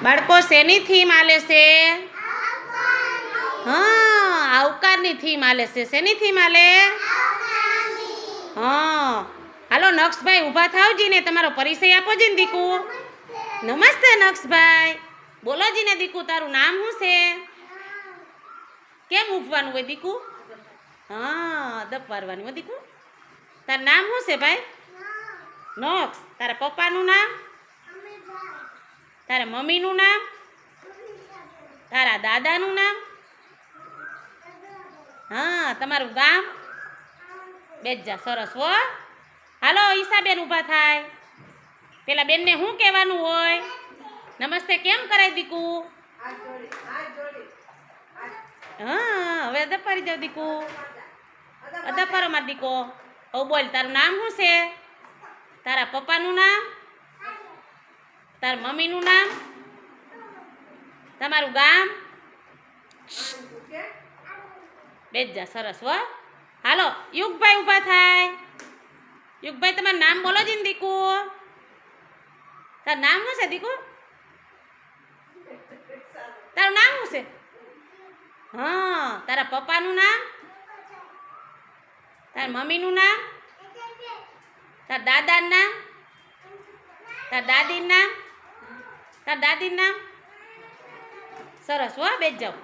બાળકો શેની થીમ આલે છે? હા, આવકારની થીમ આલે છે. શેની થીમ આલે? હા, હાલો નક્ષભાઈ ઊભા થાવજી ને તમારો પરિચય આપો જી ને દીકુ. નમસ્તે નક્ષભાઈ. બોલો જી ને દીકુ, તારું નામ શું છે? કેમ ઉભવાનું હોય દીકુ? હા, દપ વારવાની હોય દીકુ. તારું નામ શું છે ભાઈ? નક્ષ. તારા પપ્પાનું નામ? તારા મમ્મીનું નામ? તારા દાદાનું નામ? હા, તમારું ગામ? બેજા સરસ હો. હાલો ઈશાબેન ઊભા થાય. પેલા બેનને શું કહેવાનું હોય? નમસ્તે કેમ કરાય દીકુ? હા, હવે અદપારી જાવ દીકુ. અદપારો માર દીકો. હવે બોલ, તારું નામ શું છે? તારા પપ્પાનું નામ? તારા મમ્મીનું નામ? તમારું ગામ? બેજા સરસ હો. હાલો યુગભાઈ ઊભા થાય. યુગભાઈ તમારું નામ બોલો જી ને દીકુ. તારું નામ શું છે દીકુ? તારું નામ શું છે? હા, તારા પપ્પાનું નામ? તારા મમ્મીનું નામ? તારા દાદાનું નામ? તારા દાદીનું નામ? તારા દાદીનું નામ? સરસ હો, બેસ જાઓ.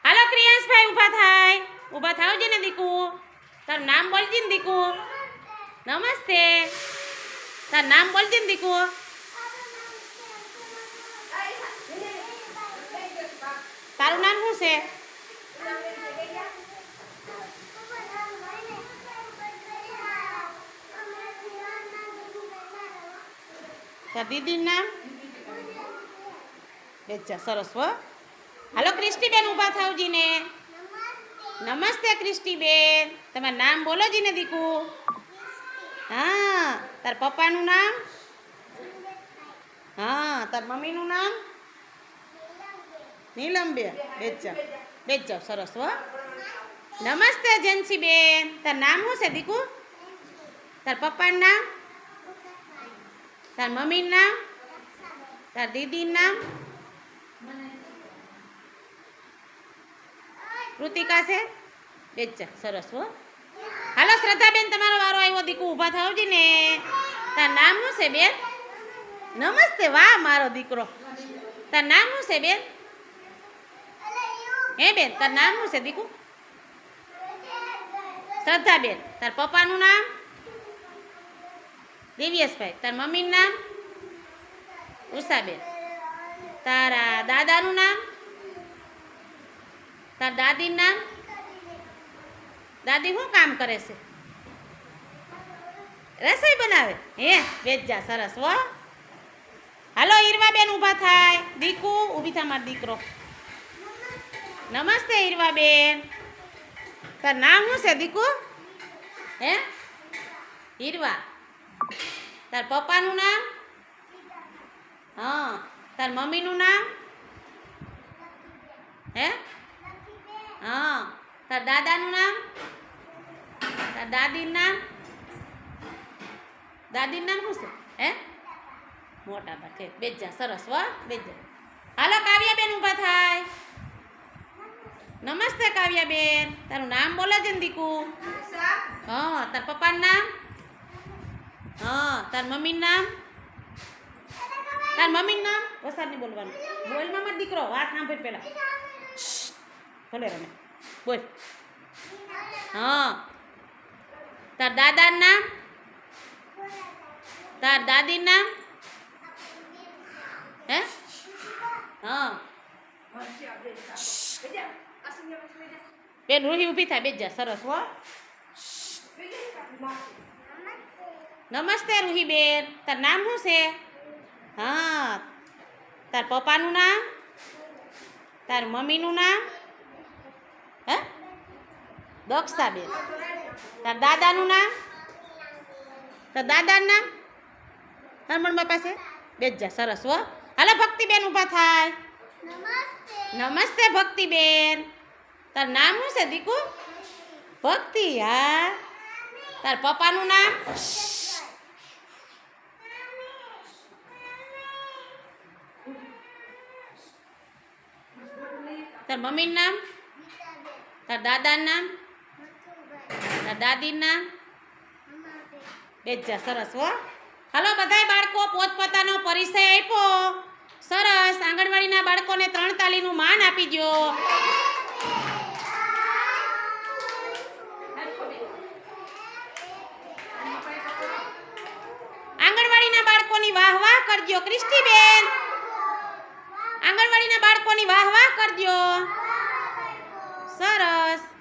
હાલો ક્રિયાંશભાઈ ઊભા થાય. ઊભા થાવજે ને દીકુ. તારું નામ બોલજે ને દીકુ. નમસ્તે. તારું નામ બોલજે ને દીકુ. તારું નામ શું છે? તાર દીદીનું નામ? બેચા સરસ હો. હાલો ક્રિસ્ટીબેન ઊભા થાવજી ને. નમસ્તે ક્રિસ્ટીબેન. તમારું નામ બોલો જી ને દીકુ. હા, તાર પપ્પાનું નામ? હા, તાર મમ્મીનું નામ? નીલમબેન. બેચા બેચા સરસ હો. નમસ્તે જેન્સીબેન. તાર નામ શું છે દીકુ? તાર પપ્પાનું નામ? તાર મમ્મીનું નામ? તાર દીદીનું નામ? કૃતિકા છે? બેચા સરસ હો. હાલો શ્રદ્ધાબેન તમારો વારો આવ્યો દીકુ. ઊભા થાવજી ને. તાર નામ શું છે બેન? નમસ્તે. વાહ મારો દીકરો. તાર નામ શું છે બેન? હે બેન, તાર નામ શું છે દીકુ? શ્રદ્ધાબેન. તાર પપ્પાનું નામ? દિવ્યેશભાઈ. તાર મમ્મીનું નામ? ઉષાબેન. તારા દાદાનું નામ? તાર દાદીનું નામ? દાદી શું કામ કરે છે? રસોઈ બનાવે? હે બેજા સરસ હો. હાલો હીરવાબેન ઊભા થાય. દીકુ ઊભી થા મારો દીકરો. નમસ્તે હીરવાબેન. તાર નામ શું છે દીકુ? હે હીરવા. તાર પપ્પાનું નામ? હા. તાર મમ્મીનું નામ? હે હા. તાર દાદાનું નામ? તાર દાદીનું નામ? દાદીનું નામ શું છે? હે મોટા બા છે. બેજા સરસ હો. બેજા. હાલો કાવ્યાબેન ઊભા થાય. નમસ્તે કાવ્યાબેન. તારું નામ બોલો છે ને દીકુ. હા. તાર પપ્પાનું નામ? હા. તાર મમ્મીનું નામ? તાર મમ્મીનું નામ? વસાદ નહીં બોલવાનું. બોલમાં મત દીકરો. વાત સાંભળ પેલા. ભલે રમે. બોલ. હા. તાર દાદાનું નામ? તાર દાદીનું નામ? હે હા. બેન રૂહી ઊભી થાય. બેજા સરસ હો. નમસ્તે રૂહીબેન. તાર નામ શું છે? હા. તાર પપ્પાનું નામ? તાર મમ્મીનું નામ? હે દક્ષાબેન. તાર દાદાનું નામ? તાર દાદાનું નામ? હરમણ બાપા છે? બેજા સરસ હો. હાલો ભક્તિબેન ઊભા થાય. નમસ્તે ભક્તિબેન. તાર નામ શું છે દીકુ? ભક્તિ. હા. તાર પપ્પાનું નામ? તાર મમ્મીનું નામ? તાર દાદાનું નામ? તાર દાદીનું નામ? બેજા સરસ હો. હાલો બધાય બાળકો પોતપોતાનો પરિચય આપ્યો. સરસ. આંગણવાડીના બાળકોને 3 તાળીનું માન આપી દો. આંગણવાડીના બાળકોની વાહ વાહ કરજો. ક્રિસ્ટીબેન, આંગણવાડીના બાળકોની વાહ વાહ કરજો. સરસ.